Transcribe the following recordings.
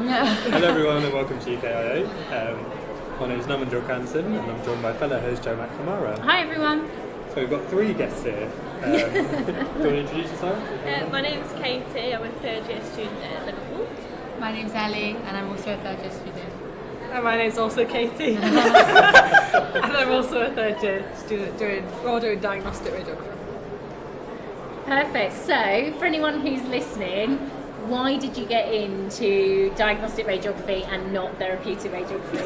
Hello everyone and welcome to UKIO. My name is Naman Jorkanson and I'm joined by fellow host Joe McNamara. Hi everyone. So we've got three guests here. Do you want to introduce yourself? My name's Katie, I'm a third year student at Liverpool. My name's Ellie and I'm also a third year student. And my name's also Katie. And I'm also a third year student doing Diagnostic Radiographer. Perfect. So, for anyone who's listening, why did you get into diagnostic radiography and not therapeutic radiography?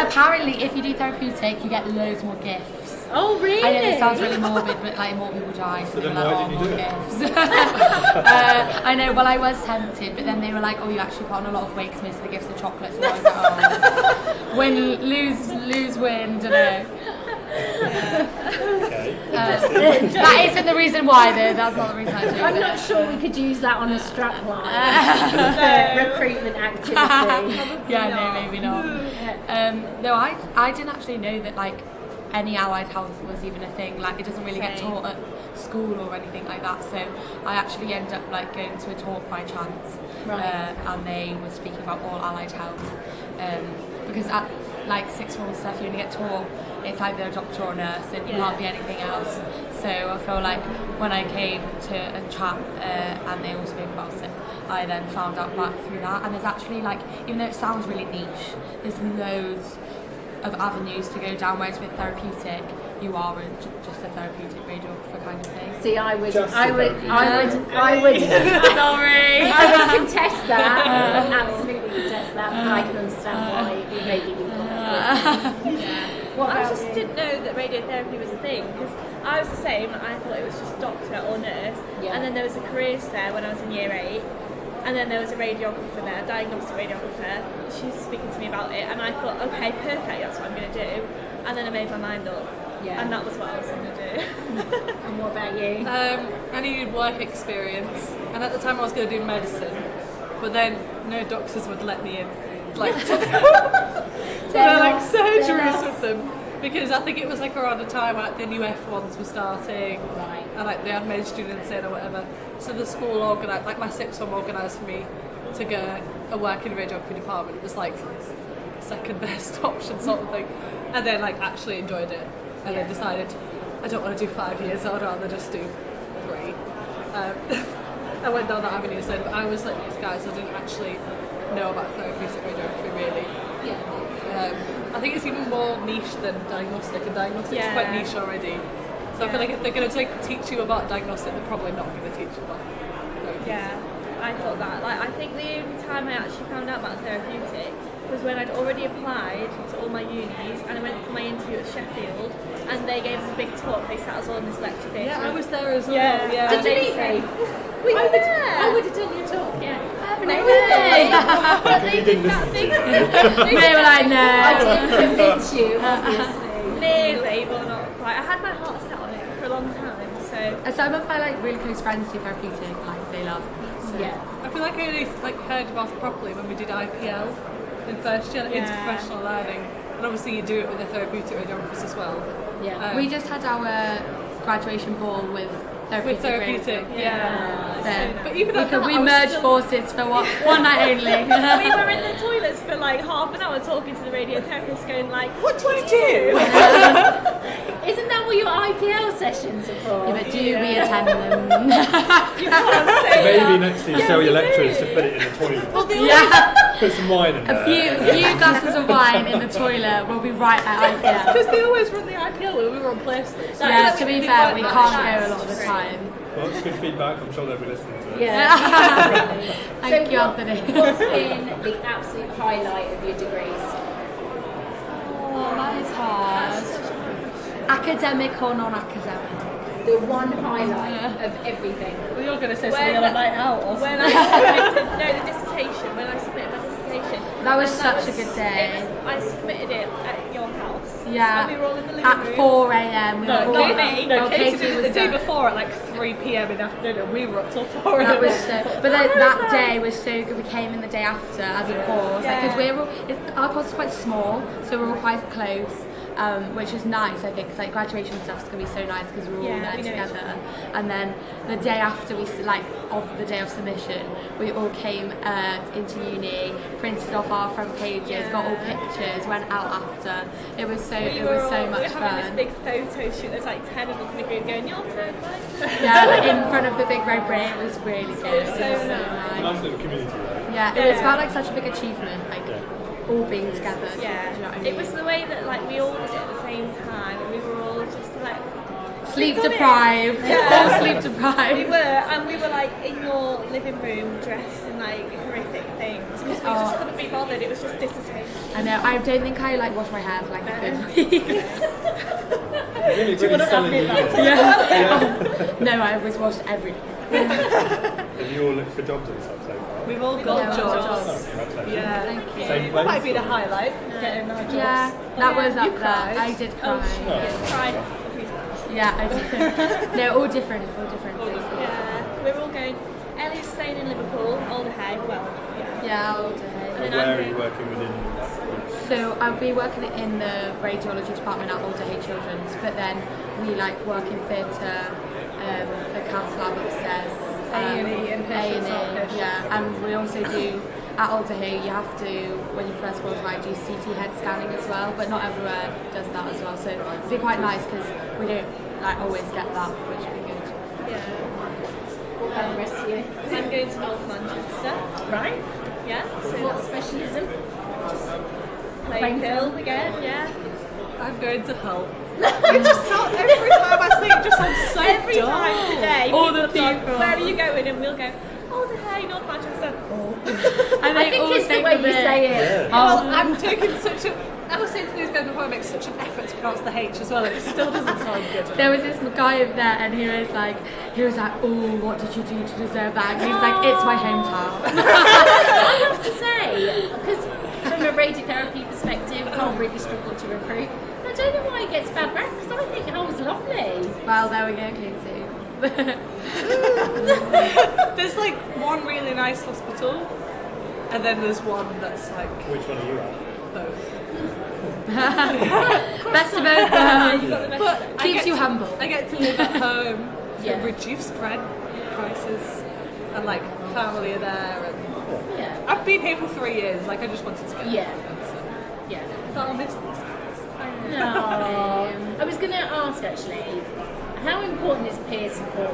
Apparently, if you do therapeutic, you get loads more gifts. Oh, really? I know this sounds really morbid, but like more people die, so they were like, why did you more do it? gifts. I know, well I was tempted, but then they were like, oh, you actually put on a lot of weight because most of the gifts are chocolates, and I was like, oh, lose, win, don't know. Okay. That isn't the reason why though, that's not the reason I chose it. I'm not sure we could use that on a strap line for recruitment activity. Yeah, no, maybe not. No, I didn't actually know that like any allied health was even a thing. Like it doesn't really get taught at school or anything like that. So I actually ended up like going to a talk by chance, and they were speaking about all allied health. Because at like sixth form stuff, you only get taught it's either a doctor or a nurse, and you can't be anything else. So I feel like when I came to a chat and they all spoke about it, I then found out back through that. And there's actually like, even though it sounds really niche, there's loads of avenues to go down. Whereas with therapeutic, you are just a therapeutic radiographer kind of thing. See, I would Sorry. I would contest that. Absolutely contest that. But I can understand why maybe you thought that. Well, I just didn't know that radiotherapy was a thing because I was the same. I thought it was just doctor or nurse, and then there was a careers fair when I was in year 8, and then there was a radiographer there, a diagnostic radiographer. She was speaking to me about it, and I thought, okay, perfect, that's what I'm going to do. And then I made my mind up, and that was what I was going to do. And what about you? I needed work experience, and at the time I was going to do medicine, but then no doctors would let me in. Like surgeries with them, because I think it was like around the time when like, the new F1s were starting, and like they had med students in or whatever. So the school organised, like my sixth form organised for me to go and work in the radiography department. It was like second best option sort of thing, and then like actually enjoyed it, and then decided I don't want to do 5 years. I'd rather just do 3. I went down that avenue instead, but I was like these guys. I didn't actually know about therapeutic radiography really. I think it's even more niche than diagnostic, and diagnostic is quite niche already. So I feel like if they're going to teach you about diagnostic, they're probably not going to teach you about therapeutic. Yeah, I thought that. Like, I think the only time I actually found out about therapeutic was when I'd already applied to all my unis, and I went for my interview at Sheffield, and they gave us a big talk. They sat us all in this lecture theatre. Yeah, I was there as well. Yeah. Did you meet me? Were you there? I would have done your talk, yeah. No way! But you didn't listen to it. No, well I know. I didn't convince you, obviously. Nearly, but not quite. I had my heart set on it for a long time, so... So I'm with my like really close friends who therapeutic, like they love. So. Yeah. I feel like I only like heard about it properly when we did IPL in first year, like, interprofessional learning, and obviously you do it with the therapeutic radiographers as well. Yeah. We just had our graduation ball with therapeutic. But even we merged forces for one night only. We were in the toilets for like half an hour talking to the radiotherapist going like, what do you do? Isn't that what your IPL sessions are for? Yeah, but do we attend them? You can't say Maybe next time you tell your lecturers to put it in the toilet. Put some wine in there. A few glasses of wine in the toilet. We'll be right at IPL. Because they always run the IPL when we were on placement. So Yeah, to be fair, we can't go a lot of the time. Well, it's good feedback. I'm sure they'll be listening to it. Thank you, Anthony. What's been the absolute highlight of your degrees? Oh, that is hard. Academic or non-academic? The one highlight of everything. Well, you're going to say something on a night out or when something. the dissertation, when I submitted my dissertation. That was and such a good day. I submitted it at your house. Yeah. And we were all in the living At room. 4 a.m. we were all Katie Katie did it was the day there. before at like 3 p.m. in the afternoon, and we were up till 4 That a.m. was so, but that day was so good. We came in the day after as a course, because our course is quite small, so we're all quite close. which is nice, I think, because like graduation stuff is going to be so nice because we're all there together. And then the day after the day of submission, we all came into uni, printed off our front pages, got all pictures, went out after. It was so much fun. We were having this big photo shoot. There's like 10 of us in the group going, "Your turn, bye." Yeah, like in front of the big red brain. It was really good. It was so nice. Nice little community though. Yeah, it felt like such a big achievement, like all being together. Yeah, do you know what I mean? it was the way that like we all did it at the same time, and we were all just like sleep deprived. All sleep deprived. We were like in your living room dressed in like horrific things because we just couldn't be bothered. It was just dissertation. I know. I don't think I like wash my hair for like a good week. Really selling it. Yeah. No, I was washed every day. Have you all looked for jobs and stuff so far? We've all got jobs. Oh, congratulations. Yeah, Thank you. Same that might place? be the highlight, getting our jobs. Yeah, that was up You there. cried. I did cry. Tried a few times. Yeah, I did. No, all different places. Yeah, we're all going. Ellie's staying in Liverpool, Alderhay. Well, Yeah, all day. And then Where are I'm you working within? So I'll be working in the radiology department at Alderhay Children's, but then we like work in theatre, the cath lab upstairs, A&E and patients outpatient. yeah, and we also do at Alderhay. You have to, when you first qualify, do CT head scanning as well, but not everywhere does that as well. So it'd be quite nice because we don't like always get that, which would be good. yeah. And the rest of you. I'm going to North Manchester. Right. Yeah. So What that's specialism? playing film again. Yeah. I'm going to help. It just sounds, every time I see it, just sounds so Every dull. time today, All the people have gone, people. "Where are you going?" And we'll go, "Alderhay, North Manchester." And I think it's the way you say it. Well, I'm taking such a. I was saying to these guys before, I make such an effort to pronounce the H as well. It still doesn't sound good. There was this guy over there, and he was like, "Oh, what did you do to deserve that?" And he was like, "It's my hometown." I have to say, because from a radiotherapy perspective, Hull really struggled to recruit. And I don't know why it gets bad rap, because I think Hull's lovely. Well, there we go, Casey. There's like one really nice hospital, and then there's one that's like Which one are you at? both. Best of both worlds. But I Keeps get you to- humble. I get to live at home for Yeah. reduced rent prices, and like family are there, and Yeah. I've been here for 3 years. Like I just wanted to get Yeah. out, so Yeah. but I'll miss this. No. I was going to ask actually, how important is peer support?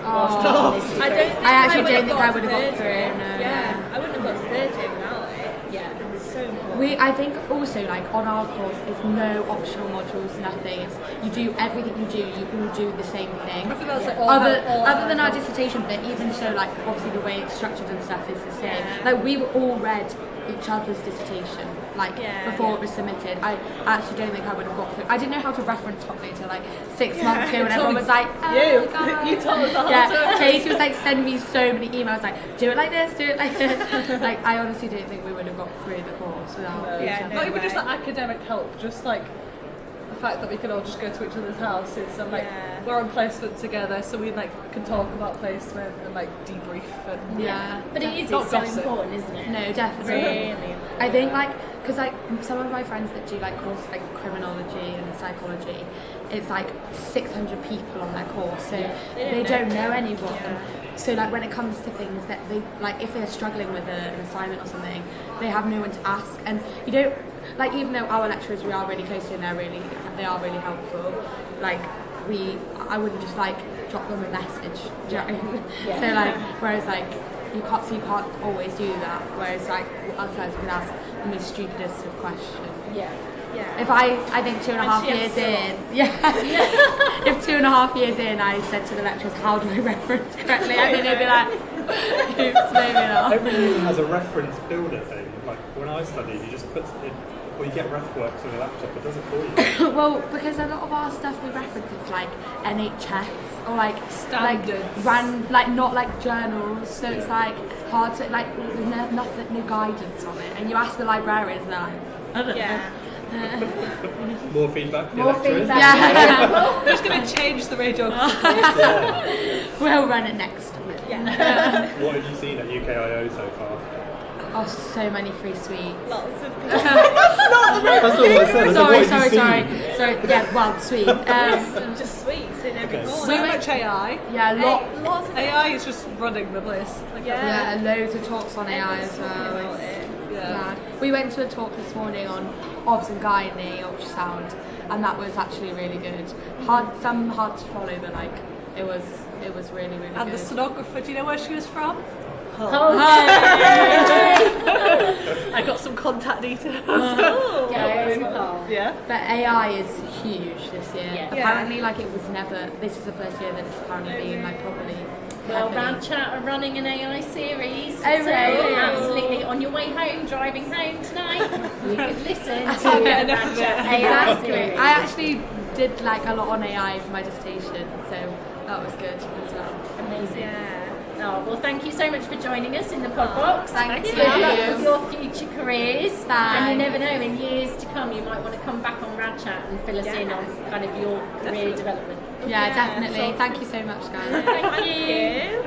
Oh. Whilst you're on this I don't degree? think I actually would don't have think got I would have to got through third it, no. Yeah, I wouldn't have got to third year without it. Yeah. It's so important. I think also like on our course, it's no optional modules, nothing. It's you do everything you do. You all do the same thing. I think that's like all Other than our dissertation, but even so, like obviously the way it's structured and stuff is the same. Yeah. Like we all read each other's dissertation like before it was submitted. I actually don't think I would have got through. I didn't know how to reference properly until like 6 months ago, when everyone was like, "Oh You. my God." You told us the whole Yeah, time. Katie was like sending me so many emails like, "Do it like this, do it like this." Like I honestly don't think we would have got through the course without each Yeah, other. no Not even just way. the academic help, just like the fact that we can all just go to each other's houses and like Yeah. we're on placement together, so we like can talk about placement and like debrief and Yeah. But it is, Not it's so gossip. important, isn't it? No, definitely. Really? I think like because like some of my friends that do like course like criminology and psychology, it's like 600 people on their course, so they don't know anyone. So like when it comes to things that they like, if they're struggling with an assignment or something, they have no one to ask, and you don't like, even though our lecturers we are really close to and they are really helpful. Like I wouldn't just like drop them a message. Do you know what I mean? Yeah. So like whereas like you can't always do that. Whereas like ourselves, we can ask the most stupidest of questions. Yeah. Yeah. If I think 2.5 she years asks a in, if 2.5 years in I said to the lecturers, "How do I reference correctly?" I think they'd be like, "Oops, maybe not." Every unit has a reference builder thing. Like when I studied, you just put it, or you get RefWorks on your laptop. It does it for you. Well, because a lot of our stuff we reference is like NHS or like Standards. like not like journals. So it's like hard to like there's no guidance on it. And you ask the librarians, and they're like, "I don't know." Yeah. More feedback. For your More lecturers. feedback. Yeah. we're just gonna change the radio. Yeah. We'll run it next. Yeah. What have you seen at UKIO so far? Oh, so many free sweets. Lots of people. That's not what I said. I said, what have you seen? Sorry. Yeah, well, sweets. Just sweets in every Okay. corner. So much AI. Yeah, Lots of AI is just running the place. Like, Yeah. Yeah, loads of talks on AI as well. about It's it. Yeah. mad. We went to a talk this morning on obs and gynae ultrasound, and that was actually really good. Some hard to follow, but like it was really And good. the sonographer, do you know where she was from? Oh, I got some contact details. yeah. Yeah. But AI is huge this year. Yeah. Apparently, like it was never. This is the first year that it's apparently been like properly. Well, heavily- Rad Chat are running an AI series. Oh, So really? absolutely, on your way home, driving home tonight, you could listen to can't get the enough Rad of Chat it. AI Exactly. series. I actually did like a lot on AI for my dissertation, so that was good as well. Amazing. Yeah. Oh, well, thank you so much for joining us in the pod box. Thank Good you. luck with your future careers. And you Thanks. never know, in years to come, you might want to come back on Rad Chat and fill us in on kind of your career development. Yeah, Yeah, definitely. so- Thank you so much, guys. Thank you. You.